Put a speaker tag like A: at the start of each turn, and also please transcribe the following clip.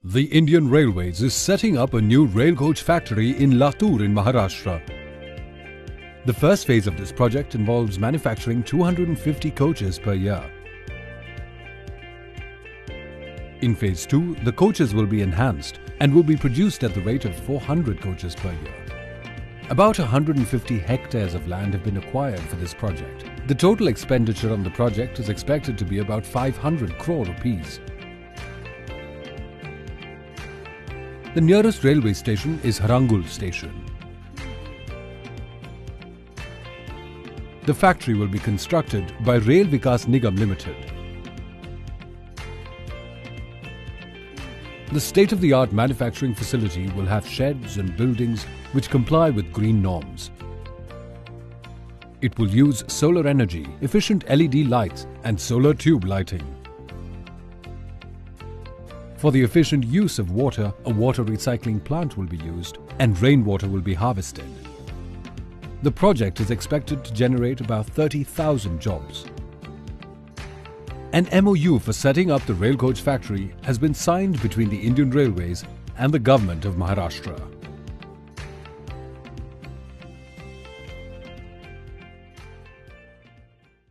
A: The Indian Railways is setting up a new rail coach factory in Latur in Maharashtra. The first phase of this project involves manufacturing 250 coaches per year. In phase 2, the coaches will be enhanced and will be produced at the rate of 400 coaches per year. About 150 hectares of land have been acquired for this project. The total expenditure on the project is expected to be about 500 crore rupees. The nearest railway station is Harangul station. The factory will be constructed by Rail Vikas Nigam Limited. The state-of-the-art manufacturing facility will have sheds and buildings which comply with green norms. It will use solar energy, efficient LED lights and solar tube lighting. For the efficient use of water, a water recycling plant will be used and rainwater will be harvested. The project is expected to generate about 30,000 jobs. An MOU for setting up the rail coach factory has been signed between the Indian Railways and the government of Maharashtra.